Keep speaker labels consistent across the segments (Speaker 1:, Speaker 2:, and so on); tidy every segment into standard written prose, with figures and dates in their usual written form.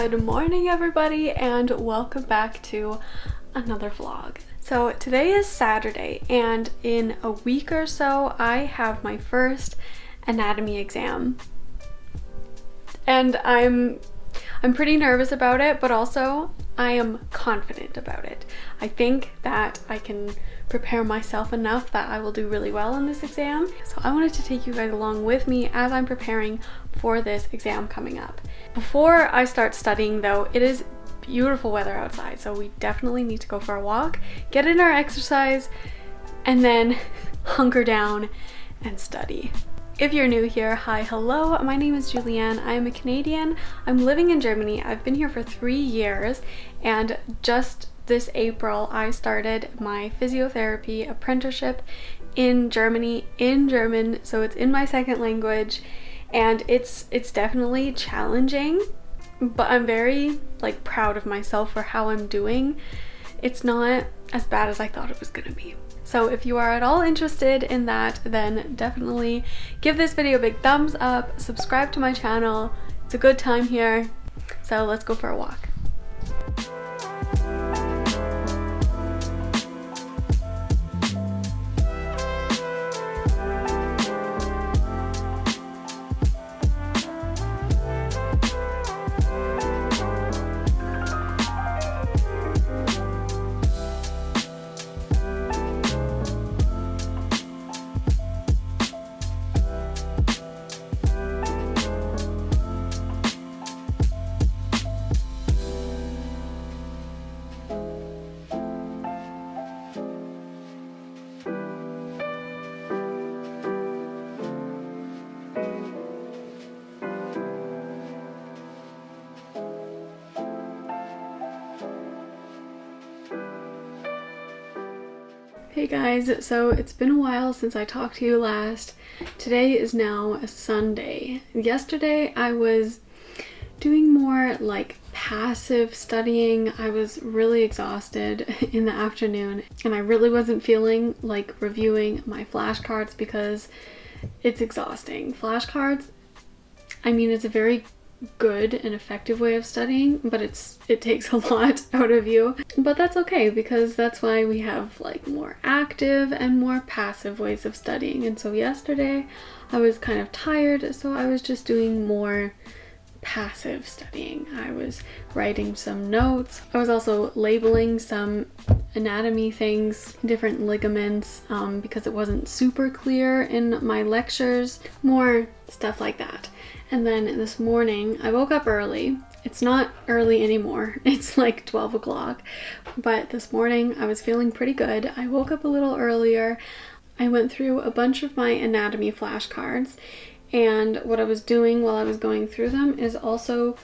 Speaker 1: Good morning everybody and welcome back to another vlog. So today is Saturday and in a week or so I have my first anatomy exam. And I'm pretty nervous about it, but also I am confident about it. I think that I can prepare myself enough that I will do really well in this exam. So I wanted to take you guys along with me as I'm preparing for this exam coming up. Before I start studying though, it is beautiful weather outside, so we definitely need to go for a walk, get in our exercise, and then hunker down and study. If you're new here, hi, hello, my name is Julianne. I am a Canadian. I'm living in Germany. I've been here for 3 years, and just this April I started my physiotherapy apprenticeship in Germany in German, so it's in my second language, and it's definitely challenging, but I'm very proud of myself for how I'm doing. It's not as bad as I thought it was gonna be. So if you are at all interested in that, then definitely give this video a big thumbs up, subscribe to my channel. It's a good time here. So let's go for a walk. Hey guys, so it's been a while since I talked to you last. Today is now a Sunday. Yesterday I was doing more passive studying. I was really exhausted in the afternoon and I really wasn't feeling like reviewing my flashcards because it's exhausting. Flashcards, I mean, it's a very good and effective way of studying, but it takes a lot out of you, but that's okay because that's why we have more active and more passive ways of studying. And so yesterday I was kind of tired, so I was just doing more passive studying. I was writing some notes. I was also labeling some anatomy things, different ligaments, because it wasn't super clear in my lectures, more stuff like that. And then this morning I woke up early. It's not early anymore, it's 12 o'clock, but this morning I was feeling pretty good. I woke up a little earlier. I went through a bunch of my anatomy flashcards, and what I was doing while I was going through them is also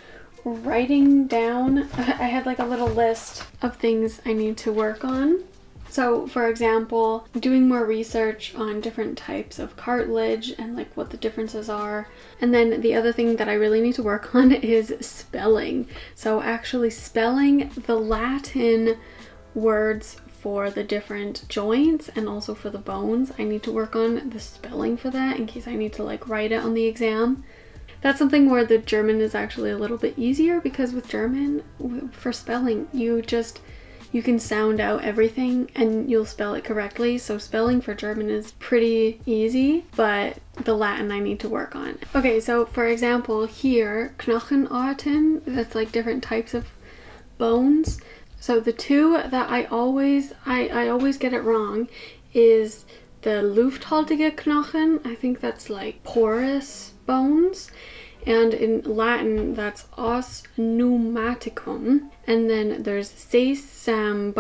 Speaker 1: writing down. I had a little list of things I need to work on. So for example, doing more research on different types of cartilage and what the differences are. And then the other thing that I really need to work on is spelling. So actually spelling the Latin words for the different joints and also for the bones. I need to work on the spelling for that in case I need to write it on the exam. That's something where the German is actually a little bit easier, because with German, for spelling, you can sound out everything and you'll spell it correctly. So spelling for German is pretty easy, but the Latin I need to work on. Okay, so for example here, Knochenarten, that's different types of bones. So the two that I always get it wrong is the lufthaltige Knochen. I think that's porous bones. And in Latin, that's os pneumaticum. And then there's Sesambein,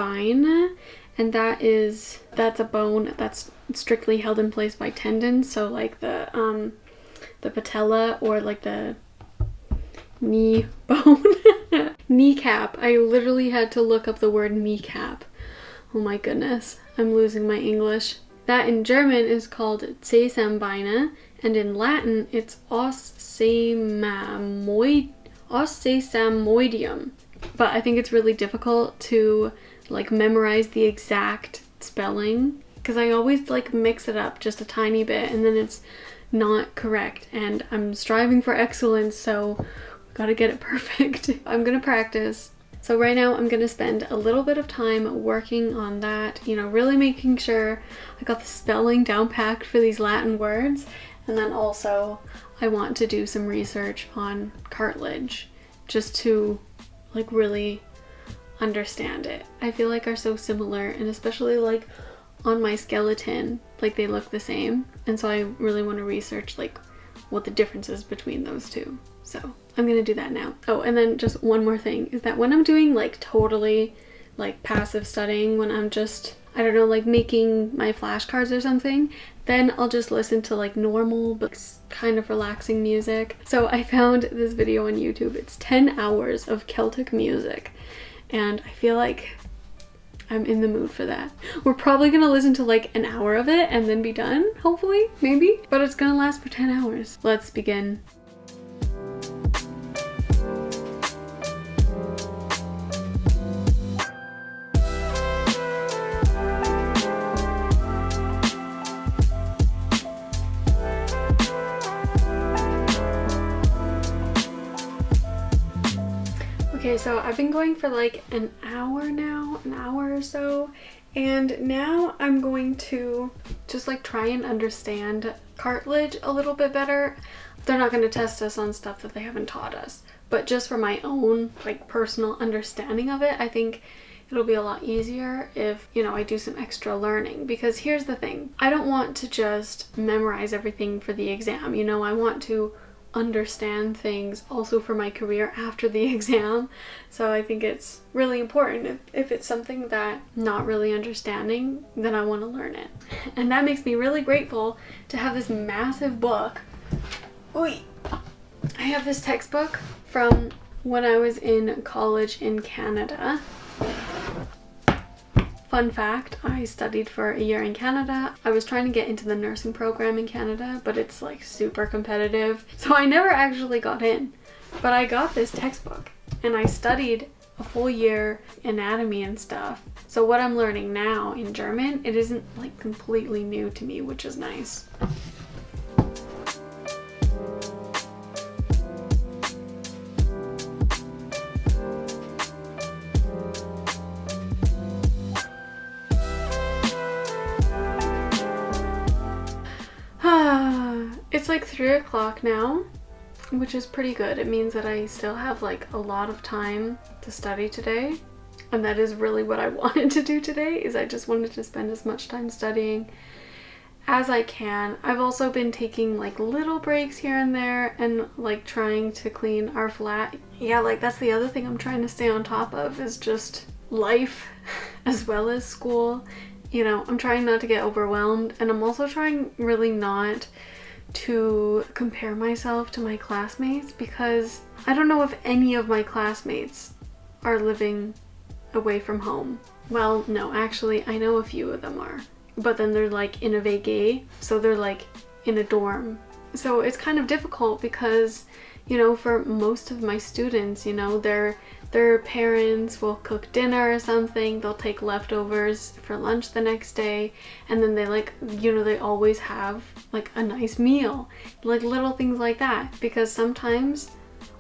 Speaker 1: and that's a bone that's strictly held in place by tendons. So the patella or the knee bone. Kneecap. I literally had to look up the word kneecap. Oh my goodness, I'm losing my English. That in German is called Sesambeine, and in Latin it's os sesamoidium. But I think it's really difficult to memorize the exact spelling because I always mix it up just a tiny bit and then it's not correct, and I'm striving for excellence, so Gotta get it perfect. I'm gonna practice. So right now I'm gonna spend a little bit of time working on that, you know, really making sure I got the spelling down packed for these Latin words. And then also I want to do some research on cartilage just to like really understand it. I feel like are so similar, and especially like on my skeleton, like they look the same. And so I really want to research like what the difference is between those two. So I'm gonna do that now. Oh, and then just one more thing is that when I'm doing like totally like passive studying, when I'm just, I don't know, like making my flashcards or something, then I'll just listen to like normal but kind of relaxing music. So I found this video on YouTube. It's 10 hours of Celtic music, and I feel like I'm in the mood for that. We're probably gonna listen to like an hour of it and then be done, hopefully, maybe, but it's gonna last for 10 hours. Let's begin. Okay, so I've been going for like an hour now, an hour or so, and now I'm going to just like try and understand cartilage a little bit better. They're not going to test us on stuff that they haven't taught us, but just for my own like personal understanding of it, I think it'll be a lot easier if, you know, I do some extra learning. Because here's the thing, I don't want to just memorize everything for the exam, you know, I want to understand things also for my career after the exam. So I think it's really important. If it's something that I'm not really understanding, then I want to learn it. And that makes me really grateful to have this massive book. Oy! I have this textbook from when I was in college in Canada. Fun fact, I studied for a year in Canada. I was trying to get into the nursing program in Canada, but it's like super competitive. So I never actually got in, but I got this textbook and I studied a full year anatomy and stuff. So what I'm learning now in German, it isn't like completely new to me, which is nice. It's like 3 o'clock now, which is pretty good. It means that I still have like a lot of time to study today. And that is really what I wanted to do today, is I just wanted to spend as much time studying as I can. I've also been taking like little breaks here and there and like trying to clean our flat. Yeah, like that's the other thing I'm trying to stay on top of, is just life as well as school. You know, I'm trying not to get overwhelmed, and I'm also trying really not to compare myself to my classmates, because I don't know if any of my classmates are living away from home. Well, no, actually, I know a few of them are, but then they're like in a WG, so they're like in a dorm. So it's kind of difficult because, you know, for most of my students, you know, their parents will cook dinner or something, they'll take leftovers for lunch the next day, and then they like, you know, they always have like a nice meal, like little things like that. Because sometimes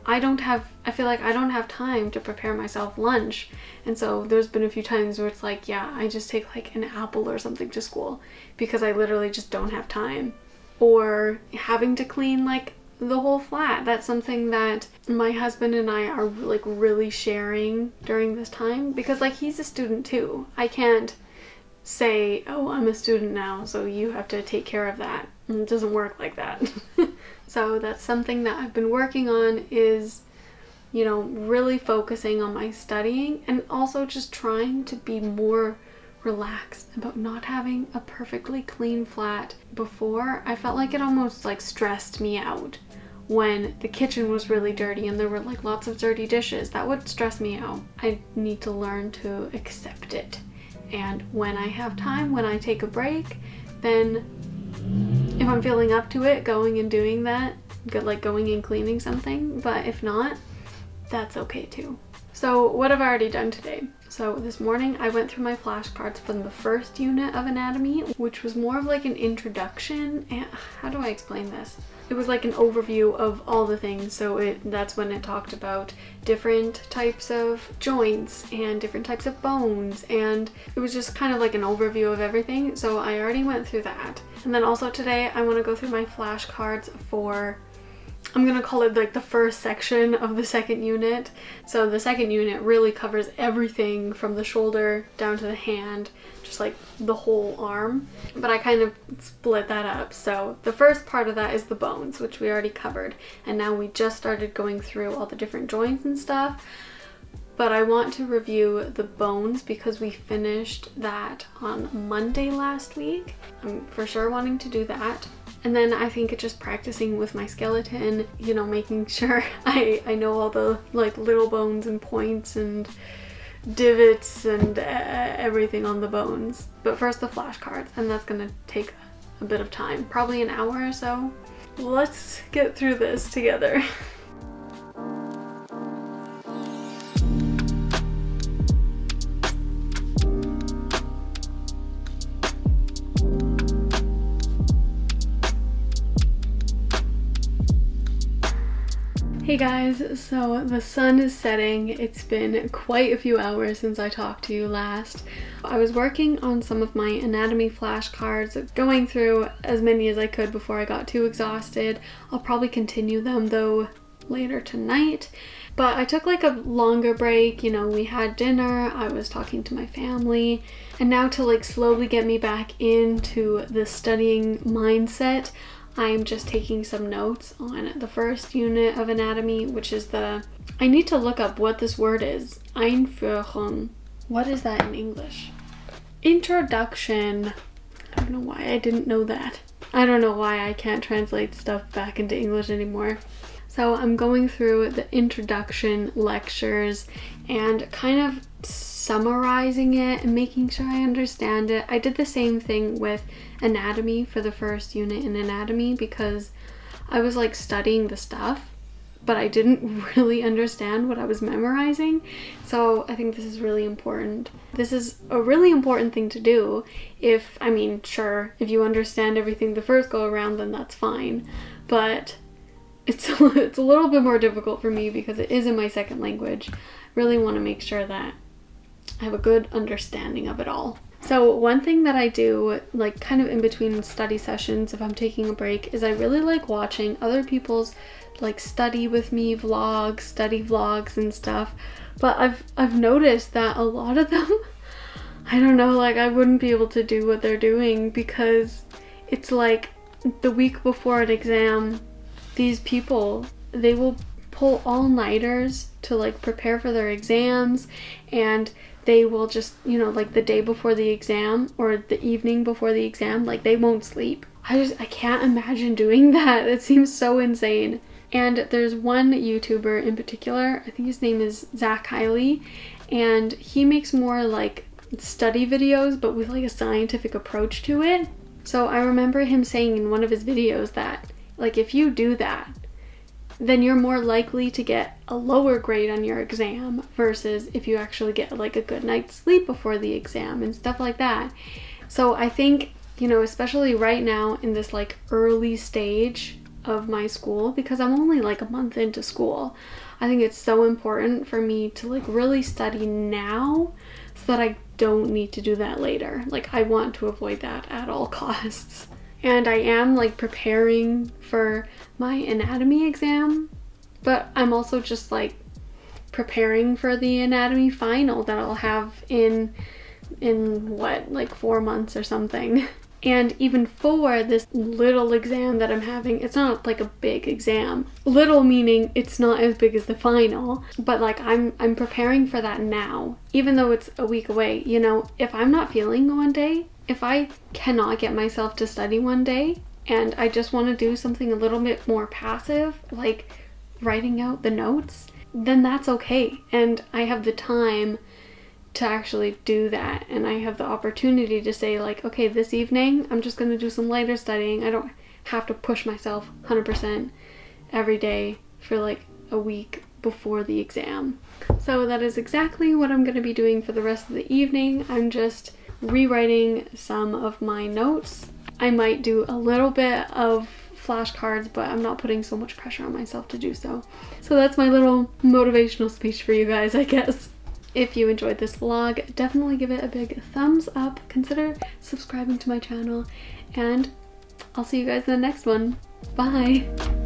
Speaker 1: I feel like I don't have time to prepare myself lunch, and so there's been a few times where it's like, yeah, I just take like an apple or something to school because I literally just don't have time. Or having to clean like the whole flat. That's something that my husband and I are like really sharing during this time, because like he's a student too. I can't say, oh, I'm a student now, so you have to take care of that. It doesn't work like that. So that's something that I've been working on, is, you know, really focusing on my studying, and also just trying to be more relaxed about not having a perfectly clean flat. Before, I felt like it almost like stressed me out when the kitchen was really dirty and there were like lots of dirty dishes. That would stress me out. I need to learn to accept it, and when I have time, when I take a break, then if I'm feeling up to it, going and doing that, like going and cleaning something. But if not, that's okay too. So what have I already done today? So this morning I went through my flashcards from the first unit of anatomy, which was more of like an introduction. And how do I explain this? it was like an overview of all the things. So that's when it talked about different types of joints and different types of bones, and it was just kind of like an overview of everything. So I already went through that. And then also today I want to go through my flashcards for, I'm gonna call it like the first section of the second unit. So the second unit really covers everything from the shoulder down to the hand, just like the whole arm. But I kind of split that up. So the first part of that is the bones, which we already covered. And now we just started going through all the different joints and stuff. But I want to review the bones because we finished that on Monday last week. I'm for sure wanting to do that. And then I think it's just practicing with my skeleton, you know, making sure I know all the like little bones and points and divots and everything on the bones. But first the flashcards, and that's gonna take a bit of time, probably an hour or so. Let's get through this together. Hey guys, so the sun is setting. It's been quite a few hours since I talked to you last. I was working on some of my anatomy flashcards, going through as many as I could before I got too exhausted. I'll probably continue them though later tonight. But I took like a longer break, you know, we had dinner, I was talking to my family, and now to like slowly get me back into the studying mindset, I'm just taking some notes on the first unit of anatomy, which is I need to look up what this word is. Einführung. What is that in English? Introduction. I don't know why I didn't know that. I don't know why I can't translate stuff back into English anymore. So I'm going through the introduction lectures and kind of summarizing it and making sure I understand it. I did the same thing with anatomy for the first unit in anatomy because I was like studying the stuff, but I didn't really understand what I was memorizing. So I think this is really important. This is a really important thing to do. I mean, sure, if you understand everything the first go around, then that's fine. But it's a little bit more difficult for me because it is in my second language. Really want to make sure that I have a good understanding of it all. So one thing that I do, like kind of in between study sessions if I'm taking a break, is I really like watching other people's like study with me vlogs, study vlogs and stuff. But I've noticed that a lot of them, I don't know, like I wouldn't be able to do what they're doing because it's like the week before an exam, these people, they will pull all-nighters to like prepare for their exams, and they will just, you know, like the day before the exam or the evening before the exam, like they won't sleep. I can't imagine doing that. It seems so insane. And there's one YouTuber in particular, I think his name is Zach Hiley, and he makes more like study videos but with like a scientific approach to it. So I remember him saying in one of his videos that like if you do that, then you're more likely to get a lower grade on your exam versus if you actually get like a good night's sleep before the exam and stuff like that. So I think, you know, especially right now in this like early stage of my school, because I'm only like a month into school, I think it's so important for me to like really study now so that I don't need to do that later. Like I want to avoid that at all costs. And I am like preparing for my anatomy exam, but I'm also just like preparing for the anatomy final that I'll have in what, like 4 months or something. And even for this little exam that I'm having, it's not like a big exam. Little meaning it's not as big as the final, but like I'm preparing for that now, even though it's a week away. You know, if I'm not feeling one day, if I cannot get myself to study one day and I just want to do something a little bit more passive, like writing out the notes, then that's okay. And I have the time to actually do that, and I have the opportunity to say like, okay, this evening I'm just going to do some lighter studying. I don't have to push myself 100% every day for like a week before the exam. So that is exactly what I'm going to be doing for the rest of the evening. I'm just rewriting some of my notes. I might do a little bit of flashcards, but I'm not putting so much pressure on myself to do so. So that's my little motivational speech for you guys, I guess. If you enjoyed this vlog, definitely give it a big thumbs up. Consider subscribing to my channel, and I'll see you guys in the next one. Bye!